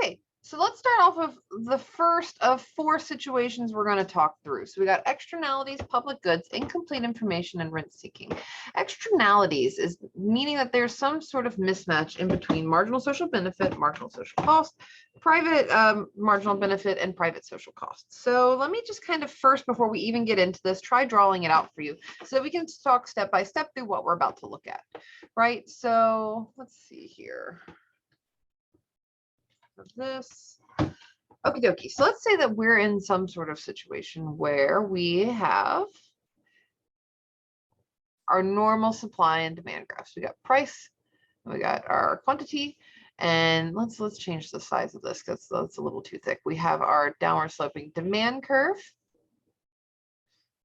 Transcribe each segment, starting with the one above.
Okay, so let's start off with the first of 4 situations we're going to talk through. So we got externalities, public goods, incomplete information, and rent seeking. Externalities is meaning that there's some sort of mismatch in between marginal social benefit, marginal social cost, private marginal benefit, and private social cost. So let me just kind of first, before we even get into this, try drawing it out for you so that we can talk step by step through what we're about to look at, right? So let's see here. This. Okie dokie. So let's say that we're in some sort of situation where we have our normal supply and demand graphs. We got price, we got our quantity, and let's change the size of this because that's a little too thick. We have our downward sloping demand curve,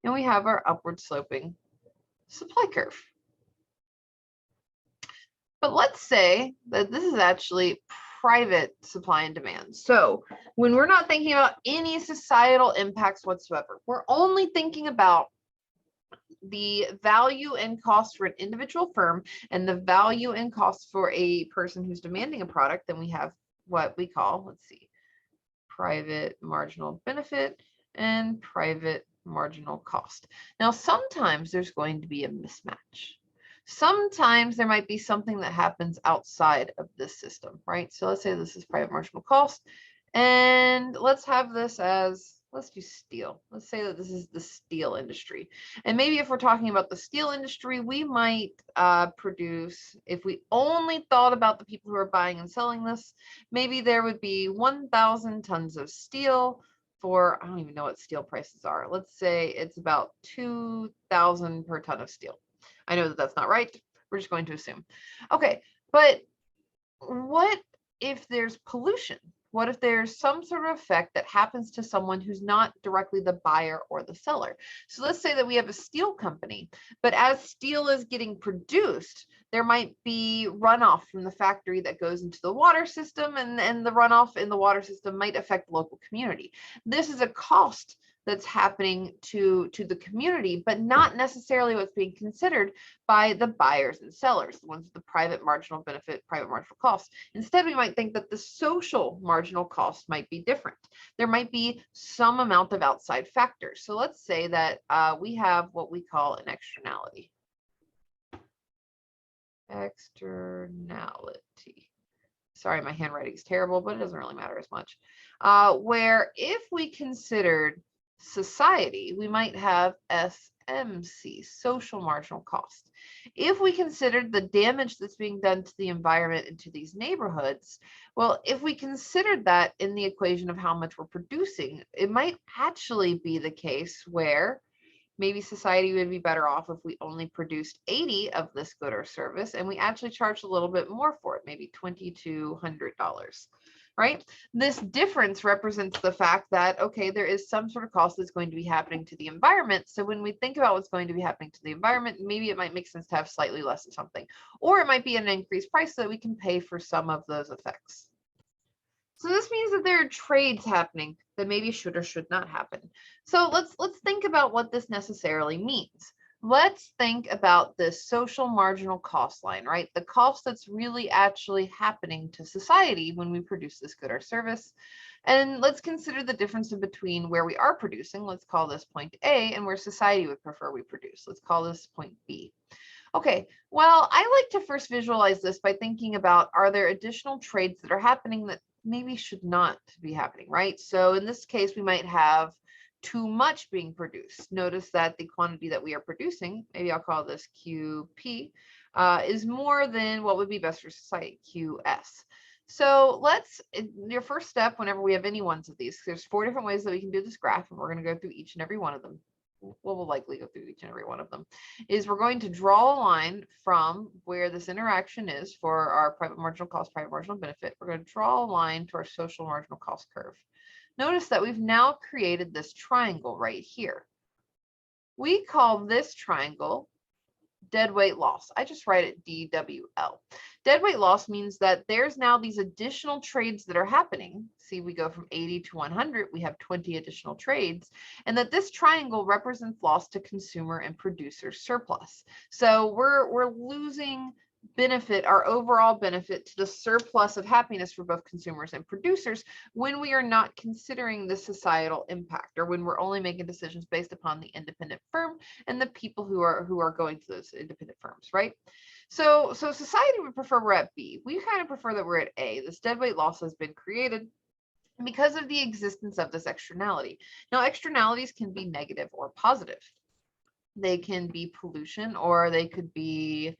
and we have our upward sloping supply curve. But let's say that this is actually private supply and demand. So when we're not thinking about any societal impacts whatsoever, we're only thinking about the value and cost for an individual firm and the value and cost for a person who's demanding a product, then we have what we call, let's see, private marginal benefit and private marginal cost. Now, sometimes there's going to be a mismatch. Sometimes there might be something that happens outside of this system, right? So let's say this is private marginal cost, and let's have this as, let's do steel. Let's say that this is the steel industry. And maybe if we're talking about the steel industry, we might produce, if we only thought about the people who are buying and selling this, maybe there would be 1,000 tons of steel for, I don't even know what steel prices are. Let's say it's about 2,000 per ton of steel. I know that that's not right. We're just going to assume. Okay, but what if there's pollution? What if there's some sort of effect that happens to someone who's not directly the buyer or the seller? So let's say that we have a steel company, but as steel is getting produced, there might be runoff from the factory that goes into the water system, and the runoff in the water system might affect the local community. This is a cost that's happening to the community, but not necessarily what's being considered by the buyers and sellers, the ones with the private marginal benefit, private marginal cost. Instead, we might think that the social marginal cost might be different. There might be some amount of outside factors. So let's say that we have what we call an externality. Externality. Sorry, my handwriting is terrible, but it doesn't really matter as much. Where if we considered society, we might have SMC, social marginal cost. If we considered the damage that's being done to the environment and to these neighborhoods, well, if we considered that in the equation of how much we're producing, it might actually be the case where maybe society would be better off if we only produced 80 of this good or service and we actually charged a little bit more for it, maybe $2,200. Right? This difference represents the fact that, okay, there is some sort of cost that's going to be happening to the environment. So when we think about what's going to be happening to the environment, maybe it might make sense to have slightly less of something, or it might be an increased price so that we can pay for some of those effects. So this means that there are trades happening that maybe should or should not happen. So let's think about what this necessarily means. Let's think about this social marginal cost line, right? The cost that's really actually happening to society when we produce this good or service. And let's consider the difference in between where we are producing, let's call this point A, and where society would prefer we produce. Let's call this point B. Okay, well, I like to first visualize this by thinking about, are there additional trades that are happening that maybe should not be happening, right? So in this case, we might have too much being produced. Notice that the quantity that we are producing, maybe I'll call this QP, is more than what would be best for society, QS. So let's, your first step, whenever we have any ones of these, there's 4 different ways that we can do this graph, and we're going to go through each and every one of them. We'll likely go through each and every one of them, is we're going to draw a line from where this interaction is for our private marginal cost, private marginal benefit. We're going to draw a line to our social marginal cost curve. Notice that we've now created this triangle right here. We call this triangle deadweight loss. I just write it DWL. Deadweight loss means that there's now these additional trades that are happening. See, we go from 80 to 100, we have 20 additional trades, and that this triangle represents loss to consumer and producer surplus. So we're losing benefit, our overall benefit to the surplus of happiness for both consumers and producers when we are not considering the societal impact, or when we're only making decisions based upon the independent firm and the people who are going to those independent firms, right? So society would prefer we're at B. We kind of prefer that we're at A. This deadweight loss has been created because of the existence of this externality. Now, externalities can be negative or positive. They can be pollution, or they could be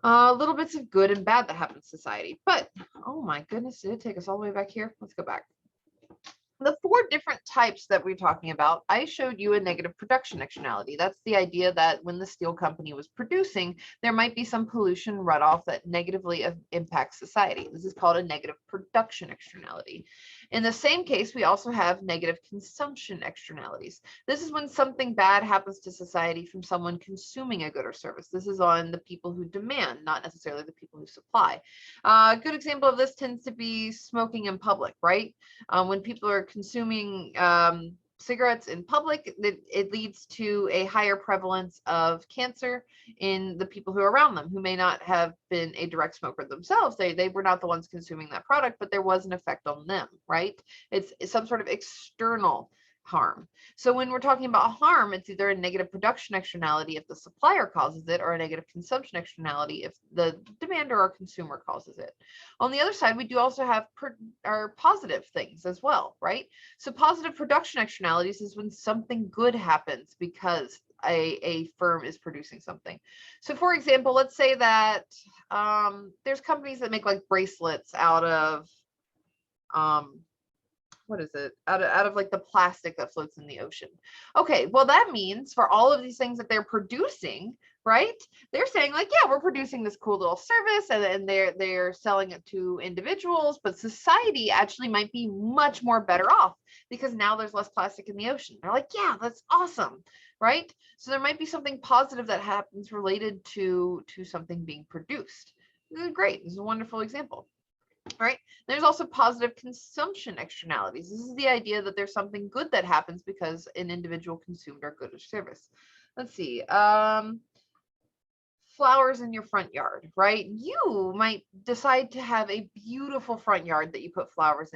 little bits of good and bad that happen in society. But, oh my goodness, did it take us all the way back here? Let's go back. The 4 different types that we're talking about, I showed you a negative production externality. That's the idea that when the steel company was producing, there might be some pollution runoff that negatively impacts society. This is called a negative production externality. In the same case, we also have negative consumption externalities. This is when something bad happens to society from someone consuming a good or service. This is on the people who demand, not necessarily the people who supply. A good example of this tends to be smoking in public, right? When people are consuming cigarettes in public, it leads to a higher prevalence of cancer in the people who are around them, who may not have been a direct smoker themselves. They were not the ones consuming that product, but there was an effect on them, right? It's some sort of external harm. So when we're talking about harm, it's either a negative production externality if the supplier causes it, or a negative consumption externality if the demander or consumer causes it. On the other side, we do also have our positive things as well, right? So positive production externalities is when something good happens because a firm is producing something. So for example, let's say that there's companies that make like bracelets out of what is it, out of like the plastic that floats in the ocean. Okay, well, that means for all of these things that they're producing, right, they're saying like, yeah, we're producing this cool little service, and then they're selling it to individuals, but society actually might be much more better off because now there's less plastic in the ocean. They're like, yeah, that's awesome, right? So there might be something positive that happens related to something being produced. This is great. This is a wonderful example. Right. There's also positive consumption externalities. This is the idea that there's something good that happens because an individual consumed our good or service. Let's see. Flowers in your front yard, right? You might decide to have a beautiful front yard that you put flowers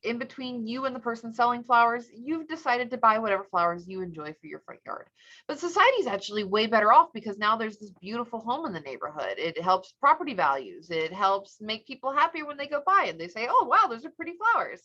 in between you and the person selling flowers, you've decided to buy whatever flowers you enjoy for your front yard. But society's actually way better off because now there's this beautiful home in the neighborhood. It helps property values. It helps make people happier when they go by and they say, oh, wow, those are pretty flowers,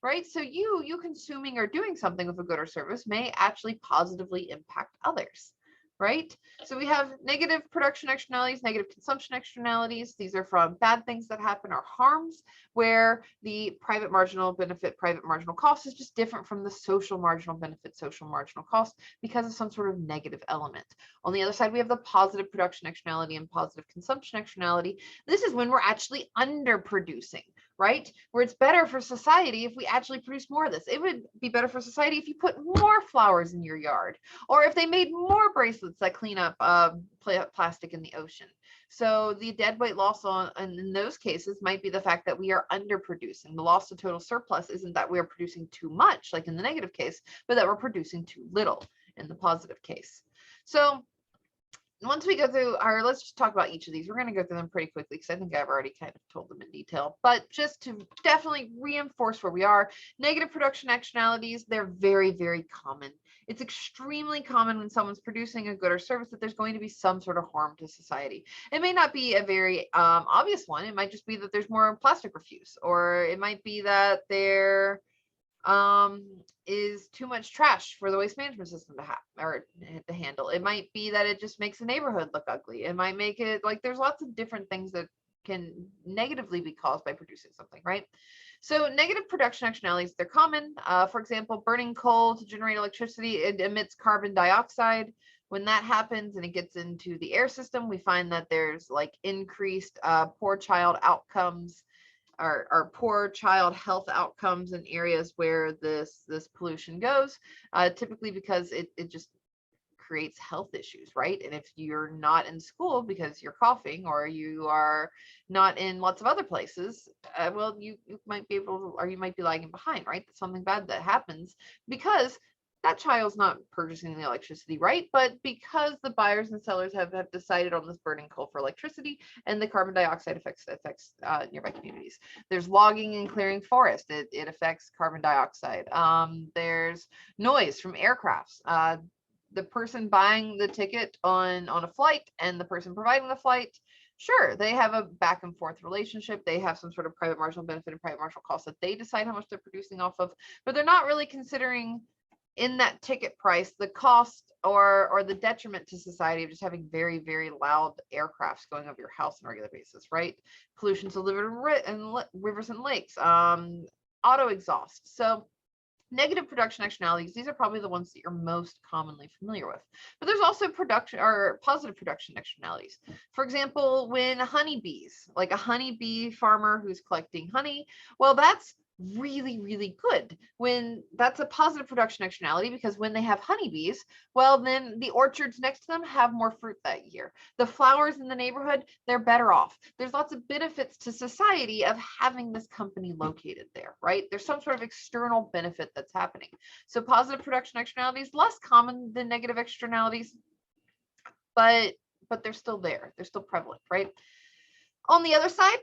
right? So you consuming or doing something with a good or service may actually positively impact others. Right? So we have negative production externalities, negative consumption externalities. These are from bad things that happen or harms, where the private marginal benefit, private marginal cost is just different from the social marginal benefit, social marginal cost because of some sort of negative element. On the other side, we have the positive production externality and positive consumption externality. This is when we're actually underproducing, right? Where it's better for society if we actually produce more of this. It would be better for society if you put more flowers in your yard, or if they made more bracelets that clean up plastic in the ocean. So the deadweight loss in those cases might be the fact that we are underproducing. The loss to total surplus isn't that we are producing too much, like in the negative case, but that we're producing too little in the positive case. So once we go through let's just talk about each of these. We're going to go through them pretty quickly because I think I've already kind of told them in detail. But just to definitely reinforce where we are, negative production externalities, they're very, very common. It's extremely common when someone's producing a good or service that there's going to be some sort of harm to society. It may not be a very obvious one. It might just be that there's more plastic refuse, or it might be that there is too much trash for the waste management system to have or to handle. It might be that it just makes the neighborhood look ugly. It might make it like there's lots of different things that can negatively be caused by producing something, right? So negative production externalities, they're common. For example, burning coal to generate electricity, it emits carbon dioxide. When that happens and it gets into the air system, we find that there's like increased poor child outcomes, our poor child health outcomes in areas where this pollution goes, typically because it just creates health issues, right? And if you're not in school because you're coughing, or you are not in lots of other places, well, you might be able to, or you might be lagging behind, right? That's something bad that happens because that child's not purchasing the electricity, right? But because the buyers and sellers have decided on this burning coal for electricity, and the carbon dioxide affects nearby communities. There's logging and clearing forest. It affects carbon dioxide. There's noise from aircrafts. The person buying the ticket on a flight and the person providing the flight, sure, they have a back and forth relationship. They have some sort of private marginal benefit and private marginal cost that they decide how much they're producing off of, but they're not really considering in that ticket price the cost or the detriment to society of just having very, very loud aircrafts going over your house on a regular basis, right? Pollution to rivers and lakes, auto exhaust. So negative production externalities, these are probably the ones that you're most commonly familiar with. But there's also production or positive production externalities. For example, when honeybees, like a honeybee farmer who's collecting honey, well, that's really, really good. When that's a positive production externality, because when they have honeybees, well, then the orchards next to them have more fruit that year. The flowers in the neighborhood, they're better off. There's lots of benefits to society of having this company located there, right? There's some sort of external benefit that's happening. So positive production externalities, less common than negative externalities, but they're still there. They're still prevalent, right? On the other side,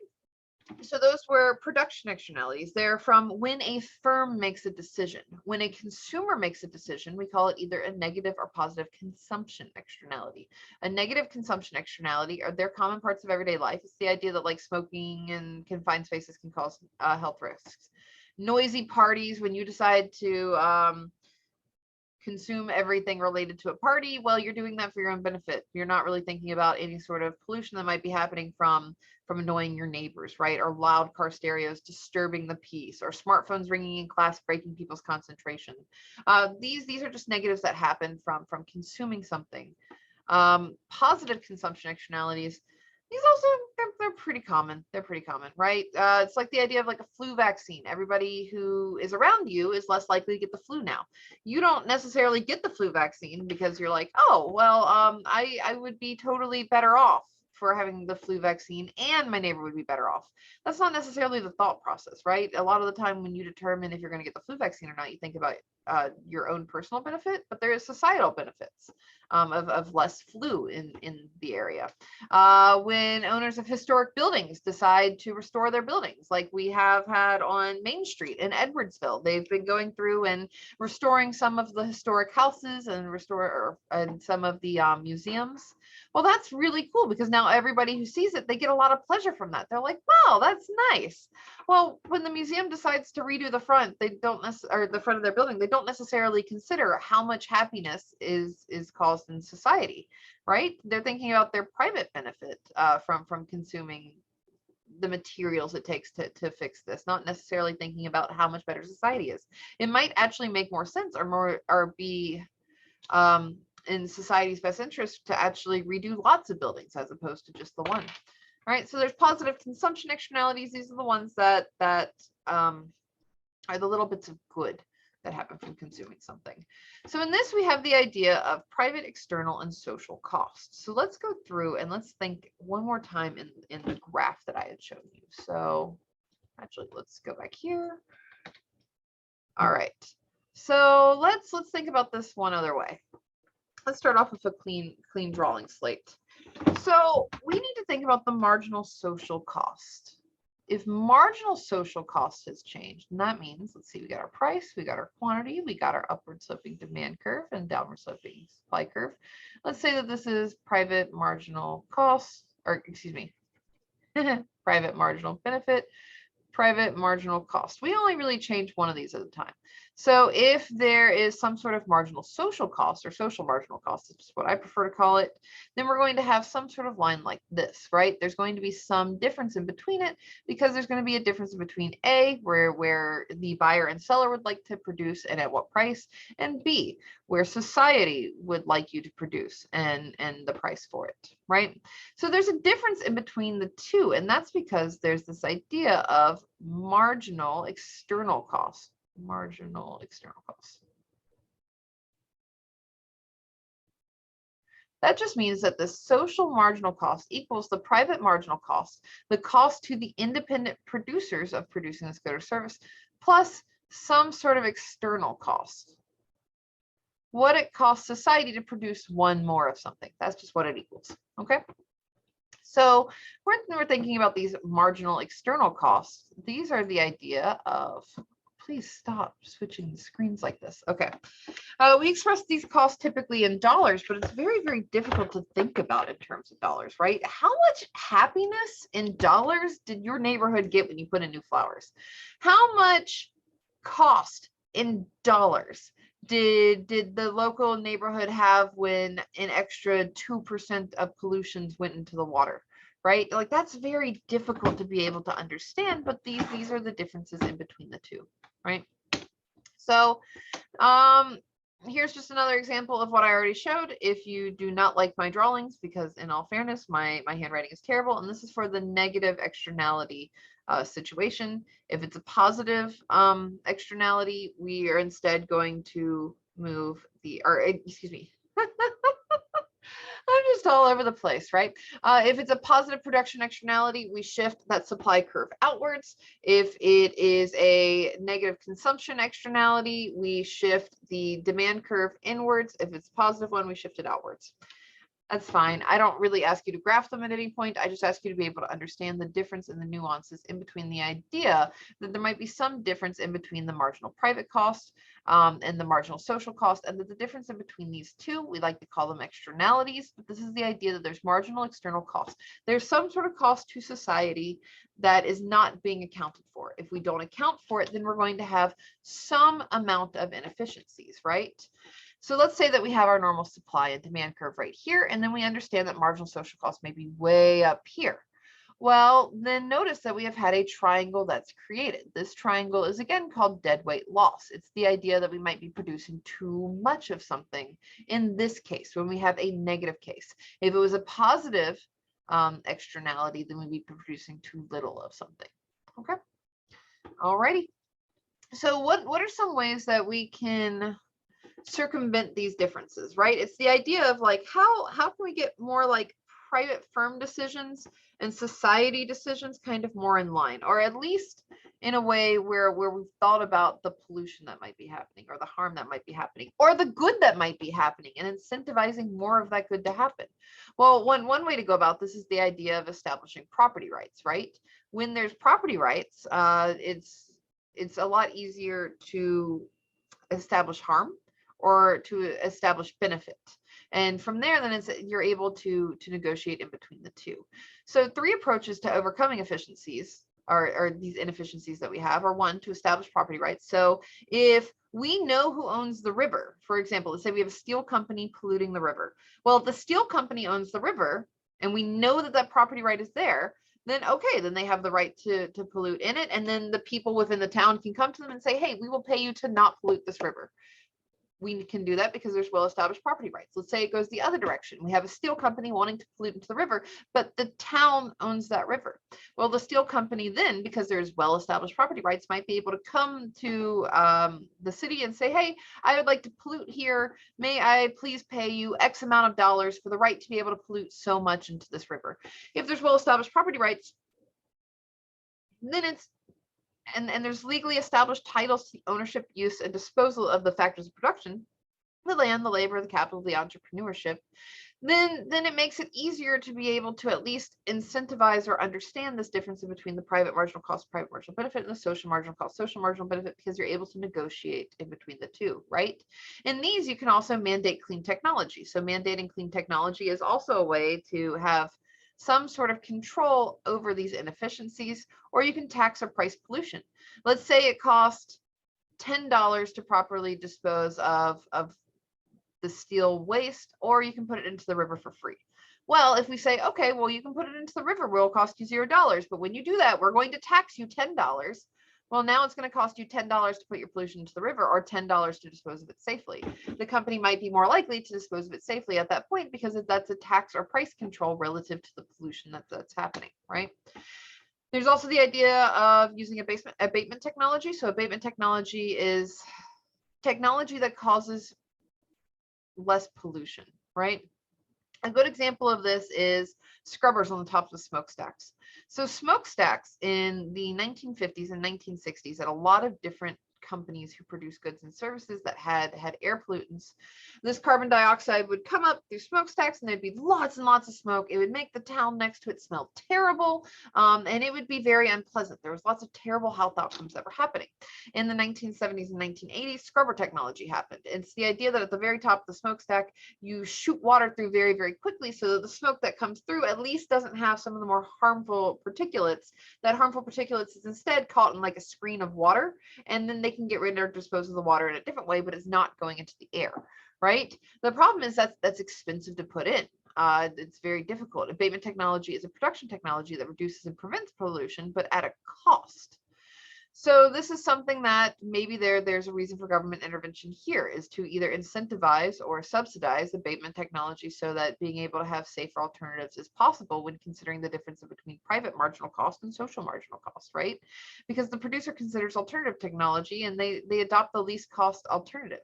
so those were production externalities. They're from when a firm makes a decision. When a consumer makes a decision, we call it either a negative or positive consumption externality. A negative consumption externality are their common parts of everyday life. It's the idea that like smoking and confined spaces can cause health risks. Noisy parties, when you decide to consume everything related to a party, well, you're doing that for your own benefit. You're not really thinking about any sort of pollution that might be happening from annoying your neighbors, right? Or loud car stereos disturbing the peace, or smartphones ringing in class breaking people's concentration. These are just negatives that happen from consuming something. Positive consumption externalities, these also, they're pretty common. They're pretty common, right? It's like the idea of like a flu vaccine. Everybody who is around you is less likely to get the flu now. You don't necessarily get the flu vaccine because you're like, oh, well, I would be totally better off for having the flu vaccine, and my neighbor would be better off. That's not necessarily the thought process, right? A lot of the time when you determine if you're going to get the flu vaccine or not, you think about your own personal benefit, but there is societal benefits of less flu in the area. When owners of historic buildings decide to restore their buildings, like we have had on Main Street in Edwardsville, they've been going through and restoring some of the historic houses and some of the museums. Well, that's really cool because now everybody who sees it, they get a lot of pleasure from that. They're like, wow, that's nice. Well, when the museum decides to redo the front, they don't necessarily, or the front of their building, they don't necessarily consider how much happiness is caused in society, right? They're thinking about their private benefit from consuming the materials it takes to fix this, not necessarily thinking about how much better society is. It might actually make more sense or be in society's best interest to actually redo lots of buildings as opposed to just the one. All right, so there's positive consumption externalities. These are the ones that are the little bits of good that happen from consuming something. So in this, we have the idea of private, external, and social costs. So let's go through and let's think one more time in the graph that I had shown you. So actually, let's go back here. All right, so let's think about this one other way. Let's start off with a clean drawing slate. So we need to think about the marginal social cost. If marginal social cost has changed, and that means, let's see, we got our price, we got our quantity, we got our upward sloping demand curve and downward sloping supply curve. Let's say that this is private marginal cost, or excuse me, private marginal benefit, private marginal cost. We only really change one of these at a time. So if there is some sort of marginal social cost or social marginal cost, is what I prefer to call it, then we're going to have some sort of line like this, right? There's going to be some difference in between it because there's going to be a difference in between A, where the buyer and seller would like to produce and at what price, and B, where society would like you to produce and the price for it, right? So there's a difference in between the two, and that's because there's this idea of marginal external cost. Marginal external cost. That just means that the social marginal cost equals the private marginal cost, the cost to the independent producers of producing this good or service, plus some sort of external cost. what it costs society to produce one more of something. That's just what it equals. Okay. So when we're thinking about these marginal external costs, these are the idea of, please stop switching the screens like this. Okay. We express these costs typically in dollars, but it's very, very difficult to think about in terms of dollars, right? How much happiness in dollars did your neighborhood get when you put in new flowers? How much cost in dollars did the local neighborhood have when an extra 2% of pollutions went into the water, right? Like that's very difficult to be able to understand, but these are the differences in between the two, right? So here's just another example of what I already showed. If you do not like my drawings, because in all fairness, my handwriting is terrible, and this is for the negative externality situation. If it's a positive externality, we are instead going to move excuse me. I'm just all over the place, right? If it's a positive production externality, we shift that supply curve outwards. If it is a negative consumption externality, we shift the demand curve inwards. If it's a positive one, we shift it outwards. That's fine. I don't really ask you to graph them at any point. I just ask you to be able to understand the difference and the nuances in between the idea that there might be some difference in between the marginal private cost and the marginal social cost, and that the difference in between these two, we like to call them externalities, but this is the idea that there's marginal external cost. There's some sort of cost to society that is not being accounted for. If we don't account for it, then we're going to have some amount of inefficiencies, right? So let's say that we have our normal supply and demand curve right here, and then we understand that marginal social cost may be way up here. Well, then notice that we have had a triangle that's created. This triangle is again called deadweight loss. It's the idea that we might be producing too much of something in this case, when we have a negative case. If it was a positive externality, then we'd be producing too little of something. Okay. Alrighty. So what are some ways that we can circumvent these differences, right? It's the idea of like how can we get more like private firm decisions and society decisions kind of more in line, or at least in a way where we've thought about the pollution that might be happening, or the harm that might be happening, or the good that might be happening, and incentivizing more of that good to happen. Well, one way to go about this is the idea of establishing property rights, right? When there's property rights, it's a lot easier to establish harm or to establish benefit. And from there, then you're able to negotiate in between the two. So 3 approaches to overcoming efficiencies or these inefficiencies that we have are: 1, to establish property rights. So if we know who owns the river, for example, let's say we have a steel company polluting the river. Well, if the steel company owns the river and we know that that property right is there, then okay, then they have the right to pollute in it. And then the people within the town can come to them and say, hey, we will pay you to not pollute this river. We can do that because there's well-established property rights. Let's say it goes the other direction. We have a steel company wanting to pollute into the river, but the town owns that river. Well, the steel company then, because there's well-established property rights, might be able to come to the city and say, hey, I would like to pollute here. May I please pay you X amount of dollars for the right to be able to pollute so much into this river? If there's well-established property rights, then it's and there's legally established titles to the ownership, use, and disposal of the factors of production, the land, the labor, the capital, the entrepreneurship, then it makes it easier to be able to at least incentivize or understand this difference in between the private marginal cost, private marginal benefit, and the social marginal cost, social marginal benefit, because you're able to negotiate in between the two, right? In these, you can also mandate clean technology. So mandating clean technology is also a way to have some sort of control over these inefficiencies, or you can tax or price pollution. Let's say it costs $10 to properly dispose of the steel waste, or you can put it into the river for free. Well, if we say, okay, well, you can put it into the river, will cost you $0, but when you do that, we're going to tax you $10. Well, now it's going to cost you $10 to put your pollution into the river, or $10 to dispose of it safely. The company might be more likely to dispose of it safely at that point because that's a tax or price control relative to the pollution that's happening, right? There's also the idea of using abatement technology. So abatement technology is technology that causes less pollution, right? A good example of this is scrubbers on the tops of smokestacks. So smokestacks in the 1950s and 1960s at a lot of different companies who produce goods and services that had air pollutants. This carbon dioxide would come up through smokestacks, and there'd be lots and lots of smoke. It would make the town next to it smell terrible, and it would be very unpleasant. There was lots of terrible health outcomes that were happening. In the 1970s and 1980s, scrubber technology happened. It's the idea that at the very top of the smokestack, you shoot water through very, very quickly so that the smoke that comes through at least doesn't have some of the more harmful particulates. That harmful particulates is instead caught in like a screen of water, and then they can get rid or dispose of the water in a different way, but it's not going into the air, right? The problem is that's expensive to put in. It's very difficult. Abatement technology is a production technology that reduces and prevents pollution, but at a cost. So this is something that maybe there's a reason for government intervention here, is to either incentivize or subsidize abatement technology so that being able to have safer alternatives is possible when considering the difference between private marginal cost and social marginal cost, right? Because the producer considers alternative technology and they adopt the least cost alternative.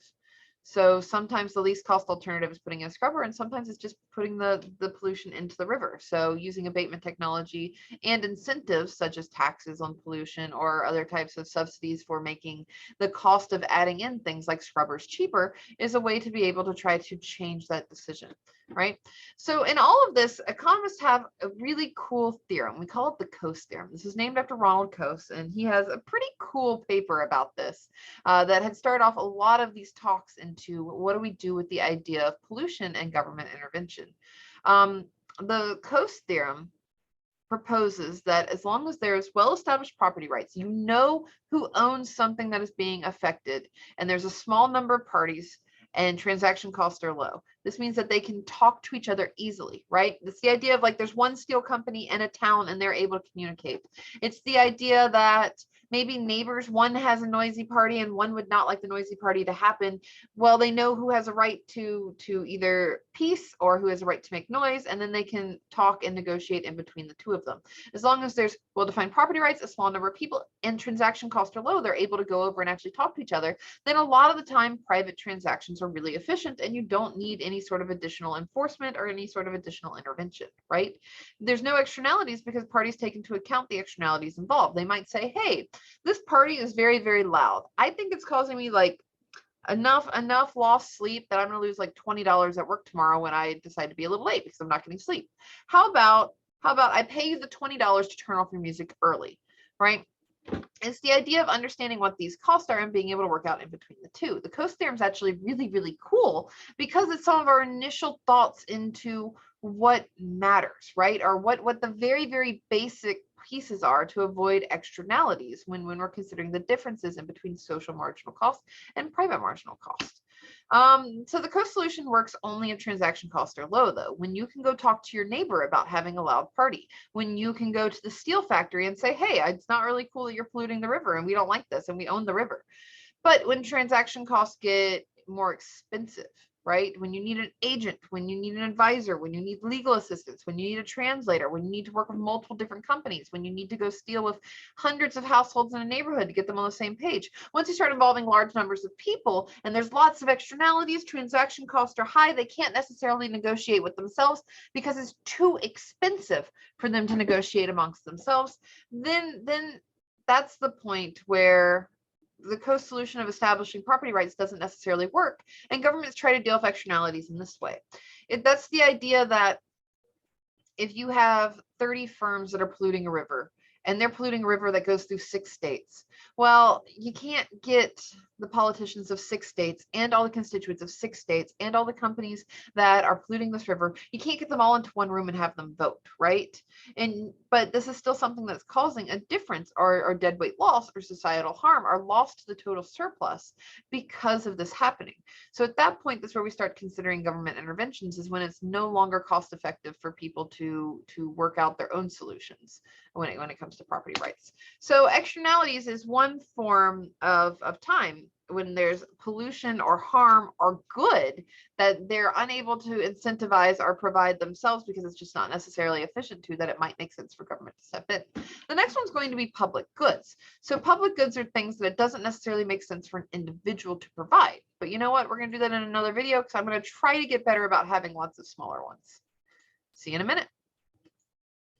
So sometimes the least cost alternative is putting in a scrubber, and sometimes it's just putting the pollution into the river. So using abatement technology and incentives such as taxes on pollution or other types of subsidies for making the cost of adding in things like scrubbers cheaper is a way to be able to try to change that decision, right? So in all of this, economists have a really cool theorem. We call it the Coase theorem. This is named after Ronald Coase, and he has a pretty cool paper about this that had started off a lot of these talks into what do we do with the idea of pollution and government intervention. The Coase theorem proposes that as long as there is well-established property rights, you know who owns something that is being affected, and there's a small number of parties and transaction costs are low. This means that they can talk to each other easily, right? It's the idea of like there's one steel company in a town and they're able to communicate. It's the idea that maybe neighbors, one has a noisy party and one would not like the noisy party to happen. Well, they know who has a right to either peace or who has a right to make noise, and then they can talk and negotiate in between the two of them. As long as there's well-defined property rights, a small number of people, and transaction costs are low, they're able to go over and actually talk to each other. Then a lot of the time, private transactions are really efficient, and you don't need any sort of additional enforcement or any sort of additional intervention, right? There's no externalities because parties take into account the externalities involved. They might say, hey, this party is very, very loud. I think it's causing me like enough lost sleep that I'm going to lose like $20 at work tomorrow when I decide to be a little late because I'm not getting sleep. How about I pay you the $20 to turn off your music early, right? It's the idea of understanding what these costs are and being able to work out in between the two. The Coase theorem is actually really, really cool because it's some of our initial thoughts into what matters, right? Or what the very, very basic pieces are to avoid externalities when we're considering the differences in between social marginal cost and private marginal cost. So the Coase solution works only if transaction costs are low, though. When you can go talk to your neighbor about having a loud party, when you can go to the steel factory and say, hey, it's not really cool that you're polluting the river and we don't like this and we own the river. But when transaction costs get more expensive, right? When you need an agent, when you need an advisor, when you need legal assistance, when you need a translator, when you need to work with multiple different companies, when you need to go deal with hundreds of households in a neighborhood to get them on the same page. Once you start involving large numbers of people and there's lots of externalities, transaction costs are high, they can't necessarily negotiate with themselves because it's too expensive for them to negotiate amongst themselves. Then that's the point where the Coase solution of establishing property rights doesn't necessarily work, and governments try to deal with externalities in this way. That's the idea that if you have 30 firms that are polluting a river, and they're polluting a river that goes through 6 states, well, you can't get the politicians of 6 states and all the constituents of 6 states and all the companies that are polluting this river, you can't get them all into one room and have them vote, right? But this is still something that's causing a difference or deadweight loss or societal harm or loss to the total surplus because of this happening. So at that point, that's where we start considering government interventions, is when it's no longer cost effective for people to work out their own solutions when it comes to property rights. So externalities is one form of time when there's pollution or harm or good that they're unable to incentivize or provide themselves because it's just not necessarily efficient to, that it might make sense for government to step in. The next one's going to be public goods. So public goods are things that it doesn't necessarily make sense for an individual to provide. But you know what? We're going to do that in another video because I'm going to try to get better about having lots of smaller ones. See you in a minute.